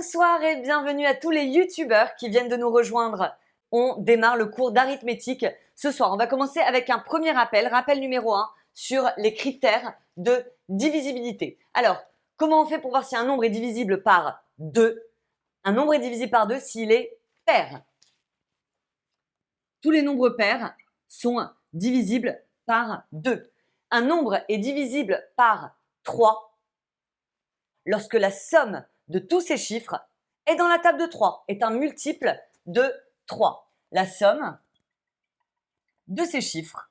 Bonsoir et bienvenue à tous les youtubeurs qui viennent de nous rejoindre. On démarre le cours d'arithmétique ce soir. On va commencer avec un premier rappel numéro 1 sur les critères de divisibilité. Alors, comment on fait pour voir si un nombre est divisible par 2? Un nombre est divisible par 2 s'il est pair. Tous les nombres pairs sont divisibles par 2. Un nombre est divisible par 3 lorsque la somme de tous ces chiffres est dans la table de 3, est un multiple de 3. La somme de ces chiffres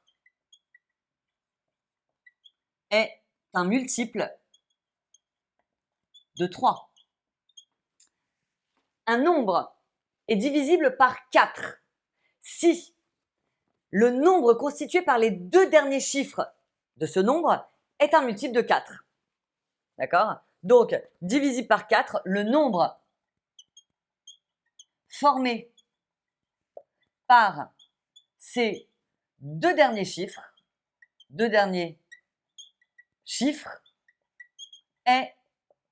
est un multiple de 3. Un nombre est divisible par 4 si le nombre constitué par les deux derniers chiffres de ce nombre est un multiple de 4. D'accord ? Donc, divisible par 4, le nombre formé par ces deux derniers chiffres est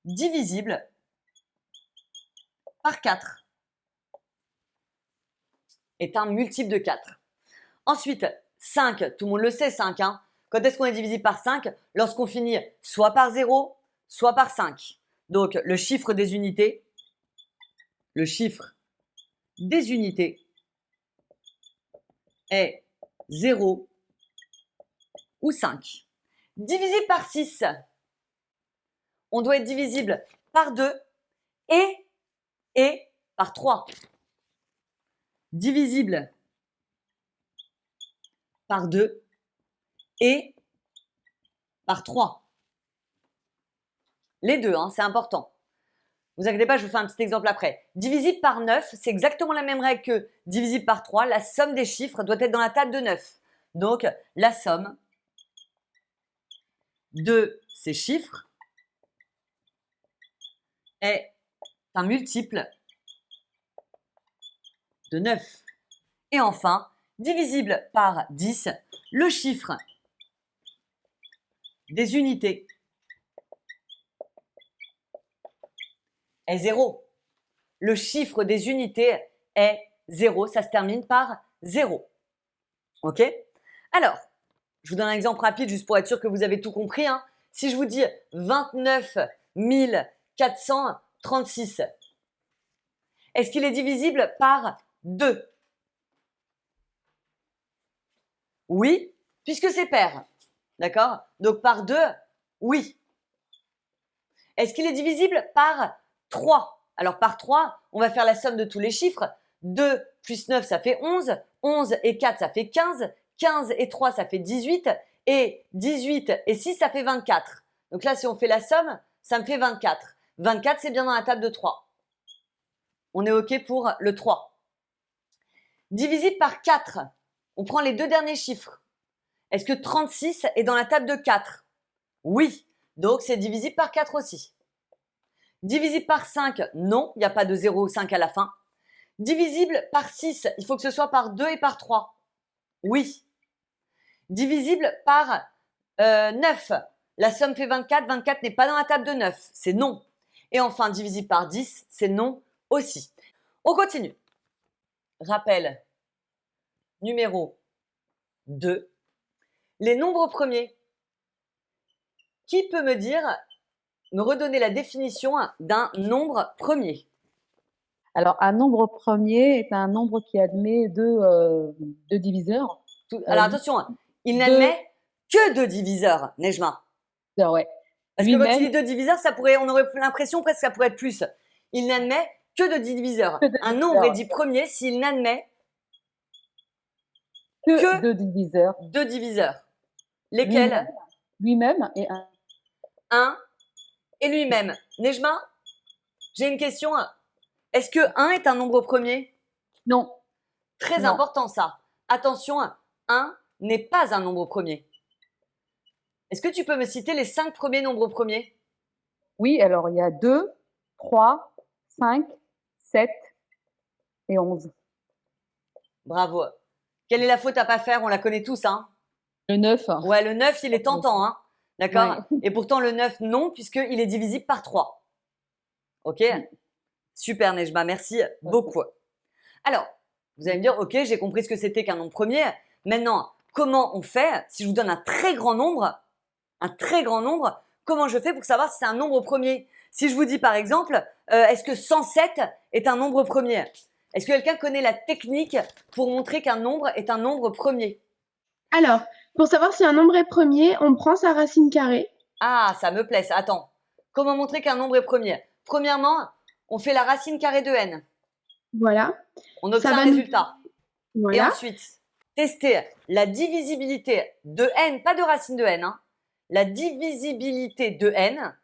divisible par 4, est un multiple de 4. Ensuite, 5, tout le monde le sait, 5. Quand est-ce qu'on est divisible par 5? Lorsqu'on finit soit par 0, soit par 5. Donc, le chiffre des unités est 0 ou 5. Divisible par 6, on doit être divisible par 2 et par 3. Divisible par 2 et par 3. Les deux, c'est important. Vous inquiétez pas, je vous fais un petit exemple après. Divisible par 9, c'est exactement la même règle que divisible par 3. La somme des chiffres doit être dans la table de 9. Donc, la somme de ces chiffres est un multiple de 9. Et enfin, divisible par 10, le chiffre des unités est 0. Le chiffre des unités est 0. Ça se termine par 0. OK? Alors, je vous donne un exemple rapide juste pour être sûr que vous avez tout compris. Si je vous dis 29 436, est-ce qu'il est divisible par 2? Oui, puisque c'est pair. D'accord? Donc par 2, oui. Est-ce qu'il est divisible par 3? Alors par 3, on va faire la somme de tous les chiffres. 2 plus 9, ça fait 11. 11 et 4, ça fait 15. 15 et 3, ça fait 18. Et 18 et 6, ça fait 24. Donc là, si on fait la somme, ça me fait 24. 24, c'est bien dans la table de 3. On est OK pour le 3. Divisible par 4, on prend les deux derniers chiffres. Est-ce que 36 est dans la table de 4? Oui. Donc, c'est divisible par 4 aussi. Divisible par 5, non, il n'y a pas de 0 ou 5 à la fin. Divisible par 6, il faut que ce soit par 2 et par 3. Oui. Divisible par 9, la somme fait 24. 24 n'est pas dans la table de 9, c'est non. Et enfin, divisible par 10, c'est non aussi. On continue. Rappel numéro 2. Les nombres premiers. Qui peut me redonner la définition d'un nombre premier? Alors, un nombre premier est un nombre qui admet deux diviseurs. Alors attention, il n'admet que deux diviseurs, Nejma. Ouais. Parce que quand il dit deux diviseurs, on aurait l'impression presque que ça pourrait être plus. Il n'admet que deux diviseurs. Un nombre est dit premier s'il n'admet que deux diviseurs. Deux diviseurs. Lesquels? Lui-même et un. Un et lui-même. Nejma, j'ai une question. Est-ce que 1 est un nombre premier? Non. Très important ça. Attention, 1 n'est pas un nombre premier. Est-ce que tu peux me citer les 5 premiers nombres premiers? Oui, alors il y a 2, 3, 5, 7 et 11. Bravo. Quelle est la faute à pas faire? On la connaît tous, Le 9. Ouais, le 9, il est tentant, D'accord? Ouais. Et pourtant, le 9, non, puisqu'il est divisible par 3. OK? Super Nejma, merci beaucoup. Alors, vous allez me dire, ok, j'ai compris ce que c'était qu'un nombre premier. Maintenant, comment on fait si je vous donne un très grand nombre, comment je fais pour savoir si c'est un nombre premier? Si je vous dis par exemple, est-ce que 107 est un nombre premier? Est-ce que quelqu'un connaît la technique pour montrer qu'un nombre est un nombre premier? Alors, pour savoir si un nombre est premier, on prend sa racine carrée. Ah, ça me plaît. Attends, comment montrer qu'un nombre est premier? Premièrement, on fait la racine carrée de n. Voilà. On Ça obtient va un nous- résultat. Et Voilà. ensuite, tester la divisibilité de n, pas de racine de n, hein, la divisibilité de n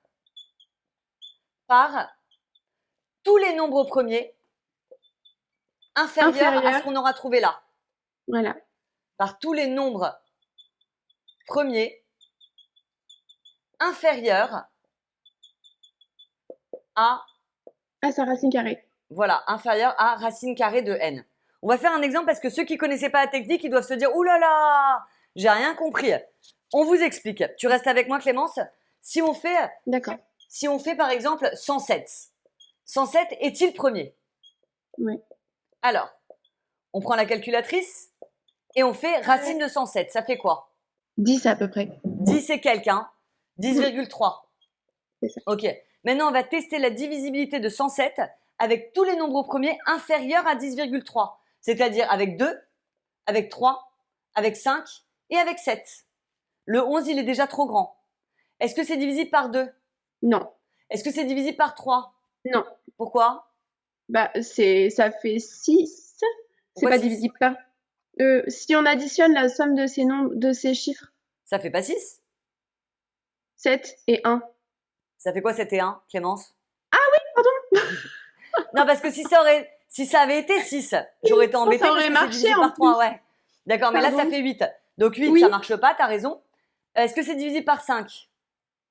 par tous les nombres premiers inférieurs à Inférieurs. ce qu'on aura trouvé là. Voilà. Par tous les nombres premiers inférieurs à, À sa racine carrée. voilà, inférieur à racine carrée de n. On va faire un exemple parce que ceux qui connaissaient pas la technique, ils doivent se dire « Ouh là là, j'ai rien compris ». On vous explique. Tu restes avec moi Clémence? Si on fait D'accord. par exemple 107, 107 est-il premier? Oui. Alors, on prend la calculatrice et on fait racine de 107. Ça fait quoi? 10 à peu près. 10 et quelqu'un, 10,3. C'est ça. Ok. Maintenant, on va tester la divisibilité de 107 avec tous les nombres premiers inférieurs à 10,3. C'est-à-dire avec 2, avec 3, avec 5 et avec 7. Le 11, il est déjà trop grand. Est-ce que c'est divisible par 2? Non. Est-ce que c'est divisible par 3? Non. Pourquoi? Bah, ça fait 6. C'est Pourquoi pas 6? divisible par. Si on additionne la somme de ces nombres, de ces chiffres, Ça fait pas 6? 7 et 1. Ça fait quoi 7 et 1, Clémence? Ah oui, pardon. Non, parce que si ça avait été 6, j'aurais été embêtée Ça parce aurait que c'est marché divisible en par 3, plus. ouais. D'accord, mais là, ça Pardon. fait 8. Donc 8, Oui. ça marche pas, t'as raison. Est-ce que c'est divisible par 5?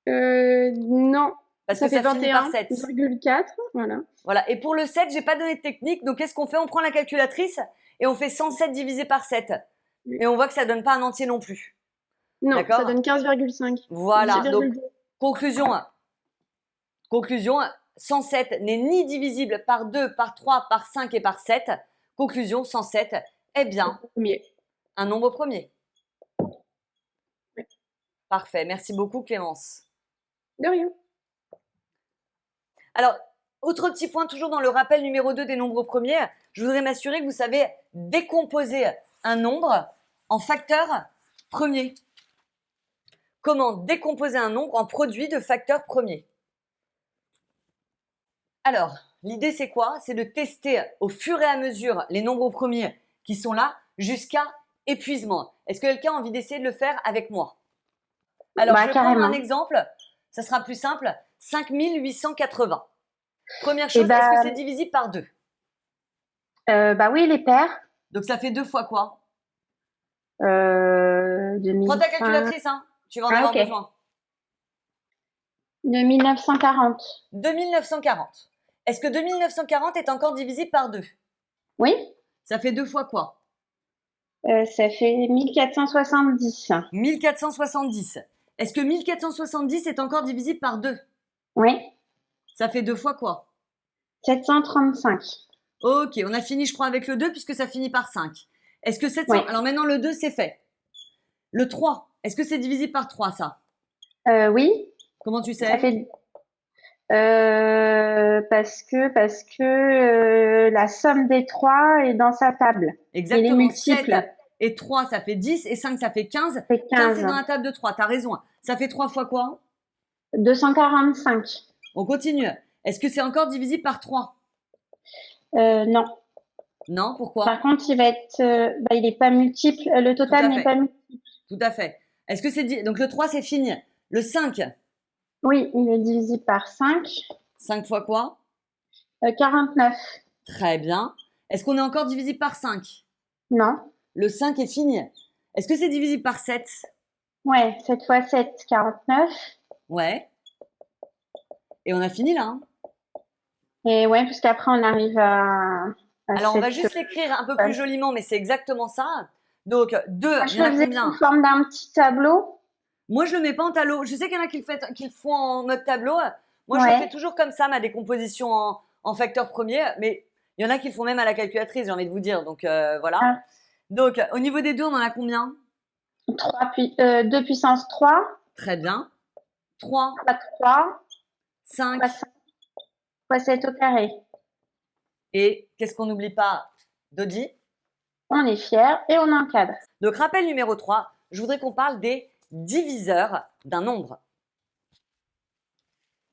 Non. Parce Ça que fait ça finit par 7. 21,4. Voilà. Voilà. Et pour le 7, j'ai pas donné de technique. Donc, qu'est-ce qu'on fait? On prend la calculatrice et on fait 107 divisé par 7. Oui. Et on voit que ça donne pas un entier non plus. Non, D'accord. ça donne 15,5. Voilà. Donc, 17,2. conclusion, 107 n'est ni divisible par 2, par 3, par 5 et par 7. Conclusion, 107 est bien Premier. un nombre premier. Oui. Parfait. Merci beaucoup, Clémence. De rien. Alors, autre petit point, toujours dans le rappel numéro 2 des nombres premiers, je voudrais m'assurer que vous savez décomposer un nombre en facteurs premiers. Comment décomposer un nombre en produit de facteurs premiers? Alors, l'idée c'est quoi? C'est de tester au fur et à mesure les nombres premiers qui sont là jusqu'à épuisement. Est-ce que quelqu'un a envie d'essayer de le faire avec moi? Alors, je vais prendre un exemple, ça sera plus simple, 5880. Première chose, est-ce que c'est divisible par 2? Bah oui, les paires. Donc ça fait 2 fois quoi? 2005. Prends ta calculatrice, hein. Tu vas en avoir besoin. 2940. 2940. Est-ce que 2940 est encore divisible par 2? Oui. Ça fait 2 fois quoi? Ça fait 1470. 1470. Est-ce que 1470 est encore divisible par 2? Oui. Ça fait 2 fois quoi? 735. Ok, on a fini, je crois, avec le 2 puisque ça finit par 5. Est-ce que 700... Oui. Alors maintenant, le 2, c'est fait. Le 3, est-ce que c'est divisible par 3, ça? Oui. Comment tu sais? Ça fait... parce que la somme des 3 est dans sa table. Exactement. Et les multiples. 7 et 3, ça fait 10 et 5, ça fait 15. Ça fait 15, c'est dans la table de 3, t'as raison. Ça fait 3 fois quoi? 245. On continue. Est-ce que c'est encore divisible par 3? Non. Non, pourquoi? Par contre, il va être, il n'est pas multiple. Le total n'est pas multiple. Tout à fait. Est-ce que c'est donc le 3, c'est fini. Le 5? Oui, il est divisible par 5. 5 fois quoi? 49. Très bien. Est-ce qu'on est encore divisible par 5? Non. Le 5 est fini. Est-ce que c'est divisible par 7? Ouais, 7 fois 7, 49. Ouais. Et on a fini là. Hein. Et ouais, puisqu'après on arrive à alors on va juste l'écrire un peu plus joliment, mais c'est exactement ça. Donc 2, il y en a combien? Sous forme d'un petit tableau. Moi je le mets pas en tableau. Je sais qu'il y en a qui le font en mode tableau. Moi je le fais toujours comme ça, ma décomposition en facteur premier, mais il y en a qui le font même à la calculatrice, j'ai envie de vous dire. Donc, voilà. Ah. Donc, au niveau des 2, on en a combien? 2 puissance 3, Très bien. 3, fois 3, 5. fois 5, fois 7 au carré. Et qu'est-ce qu'on n'oublie pas, Dodi? On est fiers et on encadre. Donc, rappel numéro 3, je voudrais qu'on parle des diviseurs d'un nombre.